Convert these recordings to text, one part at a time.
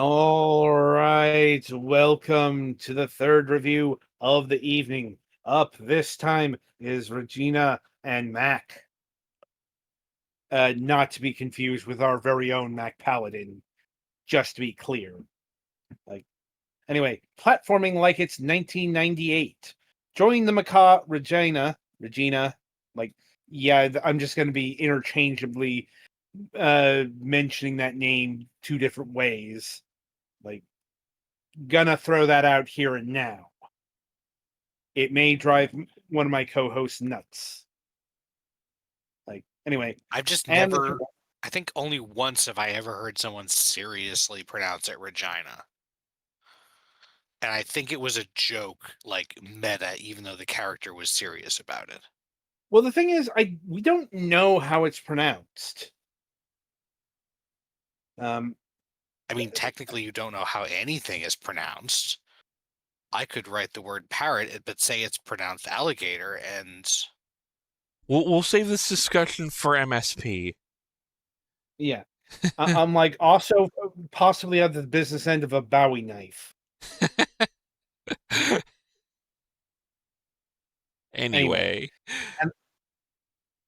All right, welcome to the third review of the evening. Up this time is Regina and Mac. Not to be confused with our very own Mac Paladin, just to be clear. Anyway, platforming like it's 1998. Join the macaw Regina. I'm just going to be interchangeably mentioning that name two different ways. Gonna throw that out here and now. It may drive one of my co-hosts nuts. Anyway, I've just and never, I think only once have I ever heard someone seriously pronounce it Regina. And I think it was a joke, like meta, even though the character was serious about it. well, the thing is, we don't know how it's pronounced. Um, I mean, technically, you don't know how anything is pronounced. I could write the word parrot, but say it's pronounced alligator, and We'll save this discussion for MSP. yeah. I'm like also possibly at the business end of a Bowie knife. Anyway. And,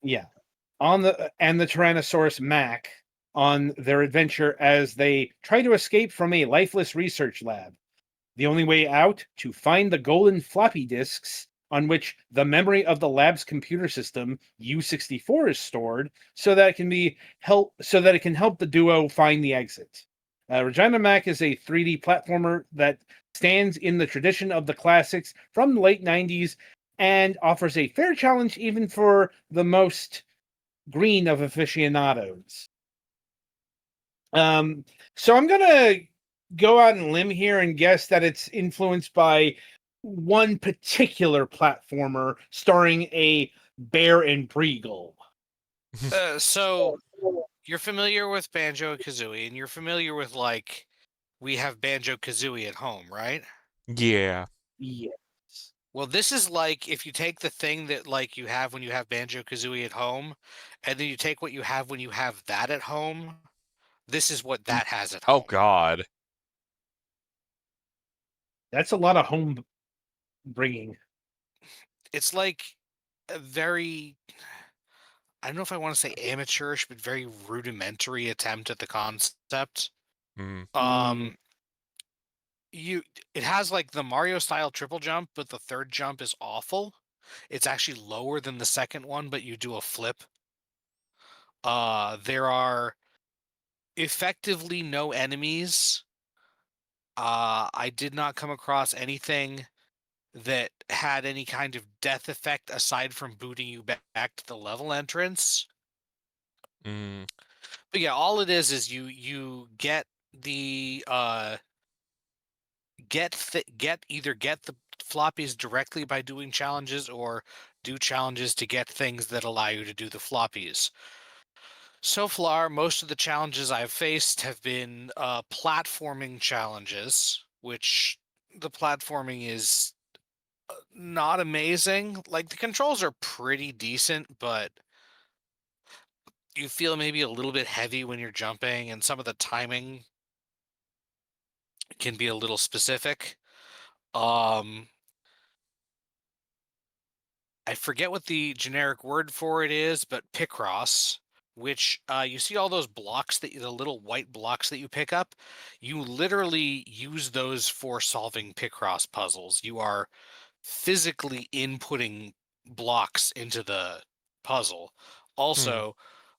yeah, on the Tyrannosaurus Mac on their adventure as they try to escape from a lifeless research lab. The only way out, to find the golden floppy disks on which the memory of the lab's computer system U64 is stored, so that it can help the duo find the exit. Regina Mac is a 3D platformer that stands in the tradition of the classics from the late 90s and offers a fair challenge even for the most green of aficionados. So I'm gonna go out and limb here and guess that it's influenced by one particular platformer starring a bear and Breagle. so you're familiar with Banjo-Kazooie, and you're familiar with, like, we have Banjo-Kazooie at home, right? Yeah. Yes. Well, this is like if you take the thing that like you have when you have Banjo-Kazooie at home, and then you take what you have when you have that at home. This is what that has at Oh home. God. That's a lot of home bringing. It's like a very, I don't know if I want to say amateurish, but very rudimentary attempt at the concept. Mm. Mm, Um, you it has like the Mario style triple jump, but the third jump is awful. It's actually lower than the second one, but you do a flip. There are effectively no enemies. I did not come across anything that had any kind of death effect aside from booting you back to the level entrance. Mm. But yeah, all it is you get the get the floppies directly by doing challenges or do challenges to get things that allow you to do the floppies. So far, most of the challenges I've faced have been platforming challenges, which the platforming is not amazing. Like the controls are pretty decent, but you feel maybe a little bit heavy when you're jumping, and some of the timing can be a little specific. Um, I forget what the generic word for it is, but Picross, which you see all those blocks the little white blocks that you pick up, you literally use those for solving Picross puzzles. You are physically inputting blocks into the puzzle. Hmm. Also,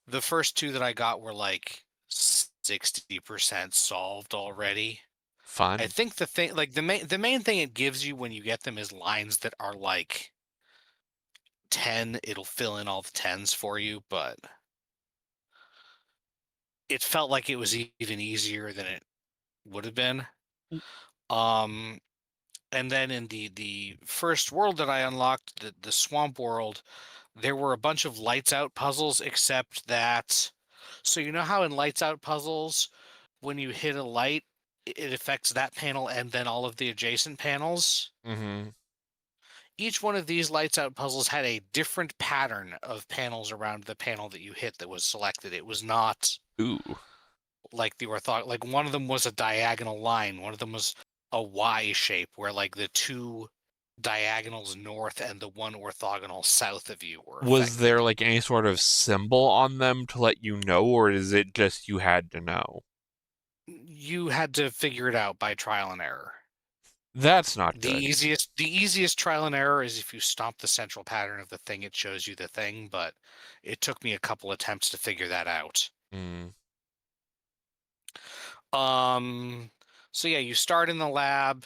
the first two that I got were like 60% solved already. I Fun. think the thing like the main thing it gives you when you get them is lines that are like 10. It'll fill in all the tens for you, but it felt like it was even easier than it would have been. Um and then in the first world that I unlocked, the swamp world, there were a bunch of lights out puzzles, except that, so you know how in lights out puzzles, when you hit a light, it affects that panel and then all of the adjacent panels. Mm-hmm. Each one of these lights out puzzles had a different pattern of panels around the panel that you hit that was selected. It was not Ooh. like the ortho, like one of them was a diagonal line, one of them was a Y shape, where like the two diagonals north and the one orthogonal south of you were Was there affected. like any sort of symbol on them to let you know, or is it just you had to know? You had to figure it out by trial and error. That's not The good. easiest trial and error is if you stomp the central pattern of the thing, it shows you the thing, but it took me a couple attempts to figure that out. Mm, Um, so yeah, you start in the lab,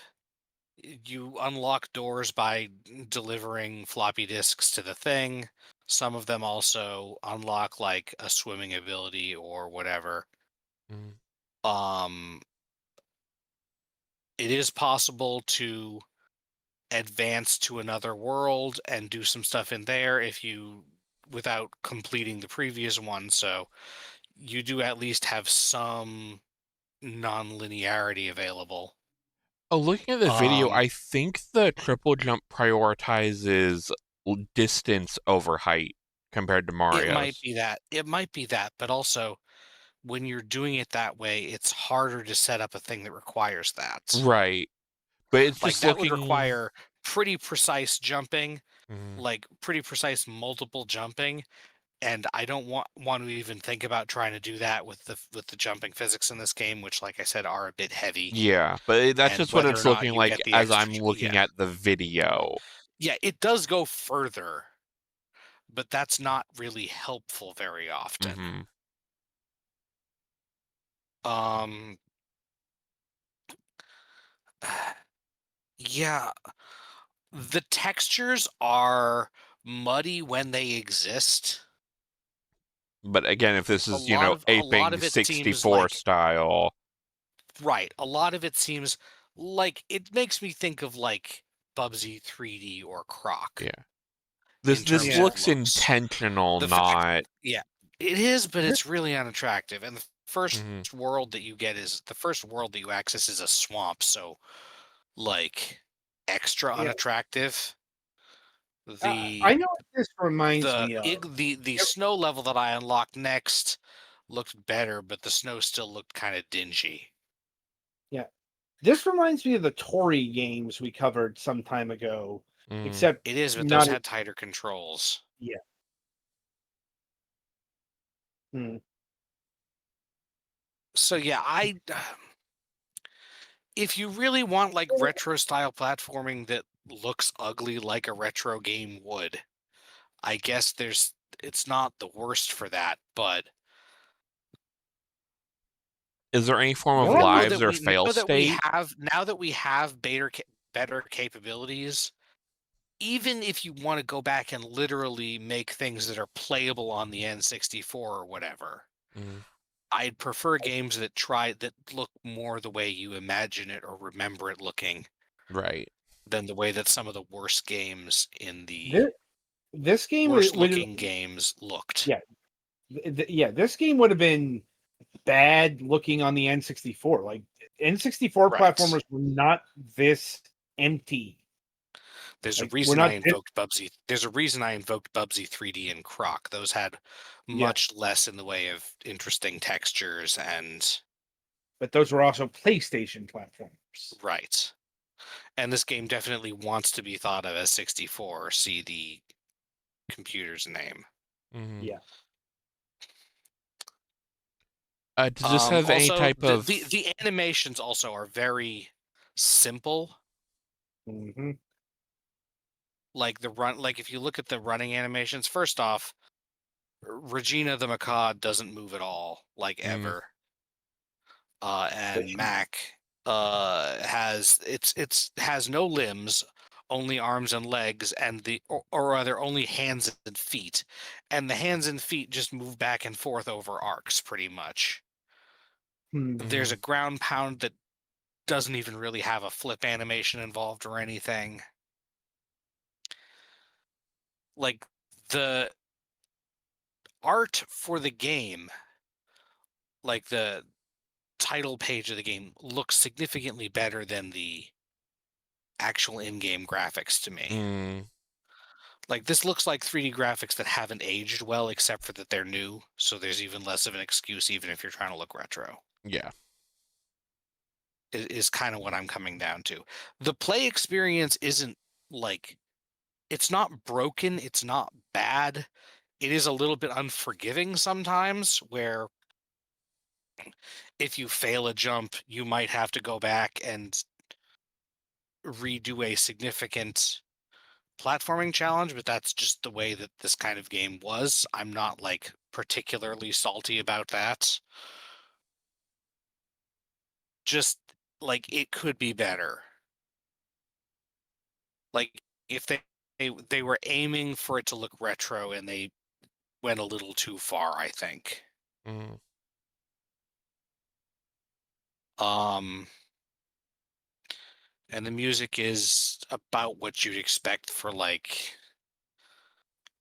you unlock doors by delivering floppy disks to the thing. Some of them also unlock like a swimming ability or whatever. mm. Um, it is possible to advance to another world and do some stuff in there if you without completing the previous one, so you do at least have some non-linearity available. Oh, looking at the video, Um I think the triple jump prioritizes distance over height compared to it might Mario's. be that. It might be that, but also when you're doing it that way, it's harder to set up a thing that requires that. Right. But it's Like just that would looking. require pretty precise jumping, Mm, like pretty precise multiple jumping, and I don't want to even think about trying to do that with the jumping physics in this game, which, like I said, are a bit heavy, yeah, but that's and just what whether or it's not looking you like get the as extra. I'm looking Yeah, at the video. yeah, it does go further, but that's not really helpful very often. Hmm. Um, yeah, the textures are muddy when they exist. But again, if this is, A lot aping of it seems 64 like style, right. A lot of it seems like it makes me think of like Bubsy 3D or Croc yeah. in This terms of Yeah. looks looks. intentional, The fact, not. yeah, it is, but it's really unattractive. And the first Mhm. world that you get is the first world that you access is a swamp, so like extra Yeah. unattractive. I The know what this reminds me of. the snow level that I unlocked next looked better, but the snow still looked kind of dingy. Yeah. This reminds me of the Tory games we covered some time ago, Mm, except It is, but those not as had tighter controls. yeah. Hmm. So yeah, I if you really want like retro style platforming that looks ugly like a retro game would, I guess it's not the worst for that, but is there any form of No, lives or fail state? now that we have better capabilities, even if you want to go back and literally make things that are playable on the N64 or whatever, Mm, I'd prefer games that look more the way you imagine it or remember it looking right. than the way that some of the worst games in the this this game worst would looking games looked. yeah, yeah, this game would have been bad looking on the N64. Like N64 Right. platformers were not this empty. There's a Like we're reason I not this, invoked Bubsy. There's a reason I invoked Bubsy 3D and Croc. Those had yeah, much less in the way of interesting textures and but those were also PlayStation platformers. right. And this game definitely wants to be thought of as 64. See the computer's name. Hmm. Yeah. Does this have any Also, type of? the animations also are very simple. Hmm. Like the run, like if you look at the running animations, first off, Regina the macaw doesn't move at all, like Mm, ever. And Mac has has no limbs, only arms and legs, and or rather only hands and feet, and the hands and feet just move back and forth over arcs pretty much. There's mm, a ground pound that doesn't even really have a flip animation involved or anything. Like the art for the game, like the title page of the game, looks significantly better than the actual in-game graphics to me. mm. Like this looks like 3D graphics that haven't aged well, except for that they're new, so there's even less of an excuse, even if you're trying to look retro. Yeah. Is kind of what I'm coming down to. The play experience isn't like it's not broken, it's not bad. It is a little bit unforgiving sometimes, where if you fail a jump, you might have to go back and redo a significant platforming challenge, but that's just the way that this kind of game was. I'm not like particularly salty about that. Just like it could be better. Like if they were aiming for it to look retro and they went a little too far, I think. Mm. Um and the music is about what you'd expect for like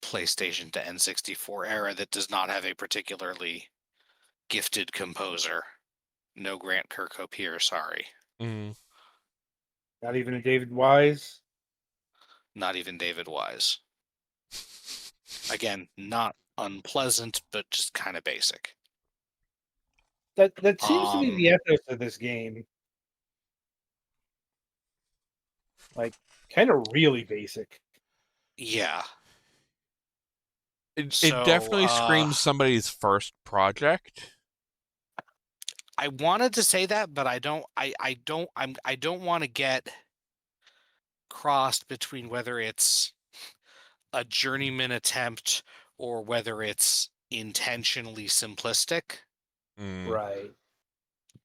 PlayStation to N64 era that does not have a particularly gifted composer. No Grant Kirkhope here, sorry. Mm. Not even a David Wise. Not even David Wise. Again, not unpleasant, but just kind of basic. That seems to be Um, the ethos of this game. Like, kind of really basic. yeah. It So, definitely screams somebody's first project. I wanted to say that, but I don't want to get crossed between whether it's a journeyman attempt or whether it's intentionally simplistic. Mm. Right.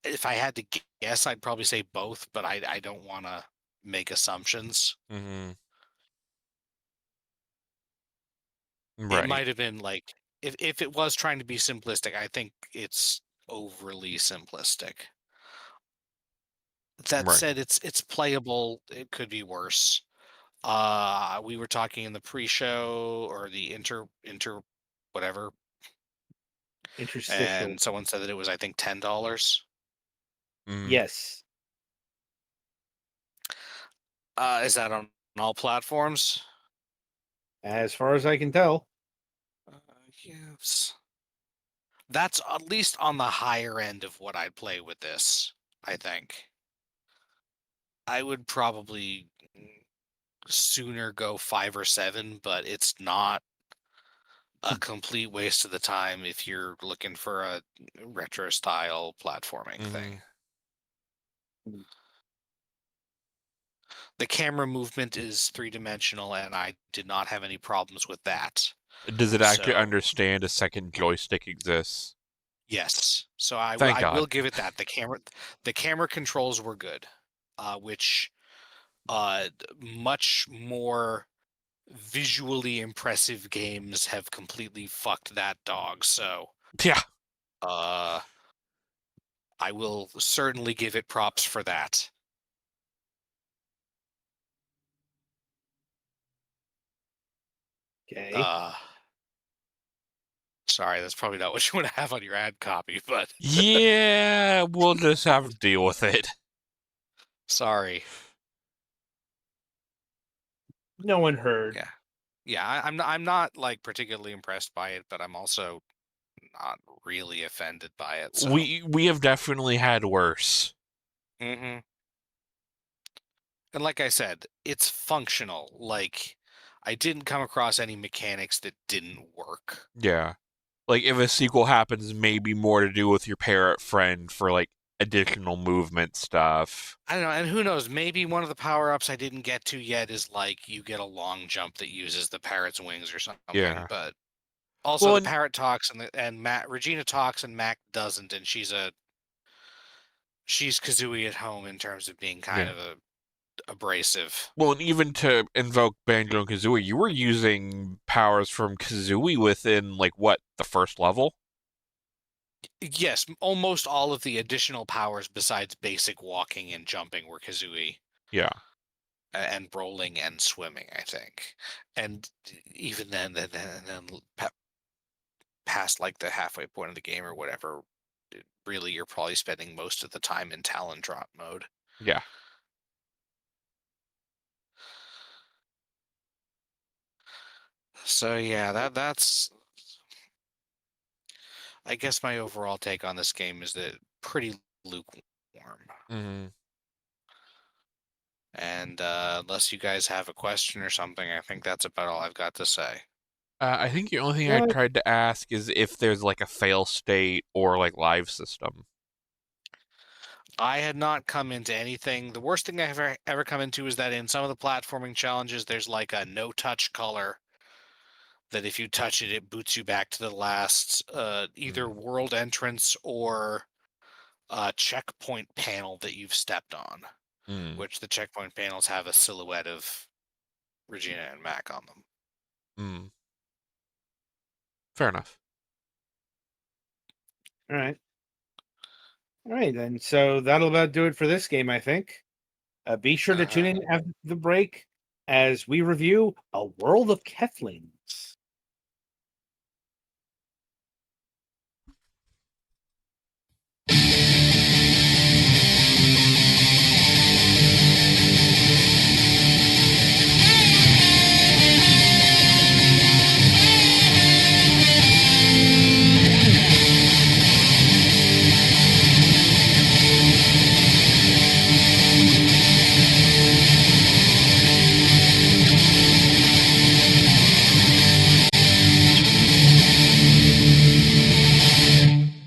If I had to guess, I'd probably say both, but I don't want to make assumptions. Mm-hmm. It Right. might have been like if it was trying to be simplistic, I think it's overly simplistic. That Right. said, it's playable. It could be worse. We were talking in the pre-show or the inter whatever, Interstitial. and someone said that it was I think $10. Mm. Yes. Is that on all platforms? As far as I can tell. Yes. That's at least on the higher end of what I'd play with this, I think. I would probably sooner go 5 or 7, but it's not a complete waste of the time if you're looking for a retro style platforming Mm-hmm. thing. The camera movement is three-dimensional, and I did not have any problems with that. Does it actually So, understand a second joystick exists? yes. So I, Thank I God. will give it that. The camera controls were good, which much more visually impressive games have completely fucked that dog. So Yeah. uh, I will certainly give it props for that. Okay. Uh, Sorry, that's probably not what you want to have on your ad copy, but Yeah, we'll just have to deal with it. sorry. No one heard. Yeah, yeah. I'm not like particularly impressed by it, but I'm also not really offended by it. So, We have definitely had worse. hmm and like I said, it's functional. Like I didn't come across any mechanics that didn't work. Yeah. Like if a sequel happens, maybe more to do with your parrot friend for like additional movement stuff. I don't know, and who knows? Maybe one of the power ups I didn't get to yet is like you get a long jump that uses the parrot's wings or something. Yeah. But also, Well, the and parrot talks and Matt Regina talks and Mac doesn't, and she's Kazooie at home in terms of being kind yeah. of abrasive. Well, and even to invoke Banjo and Kazooie, you were using powers from Kazooie within like what, the first level? Yes, almost all of the additional powers besides basic walking and jumping were Kazooie. Yeah. And rolling and swimming, I think. And even then past like the halfway point of the game or whatever, really you're probably spending most of the time in Talon drop mode. Yeah. So yeah, that's I guess my overall take on this game is that pretty lukewarm. Mm-hmm. And unless you guys have a question or something, I think that's about all I've got to say. I think the only thing I What? tried to ask is if there's like a fail state or like live system. I had not come into anything. The worst thing I've ever come into is that in some of the platforming challenges, there's like a no touch color that if you touch it, it boots you back to the last either world entrance or checkpoint panel that you've stepped on, Mm. which the checkpoint panels have a silhouette of Regina and Mac on them. Mm. Fair enough. All right. All right, then. So that'll about do it for this game, I think. Be sure to tune in after the break as we review A World of Keflings.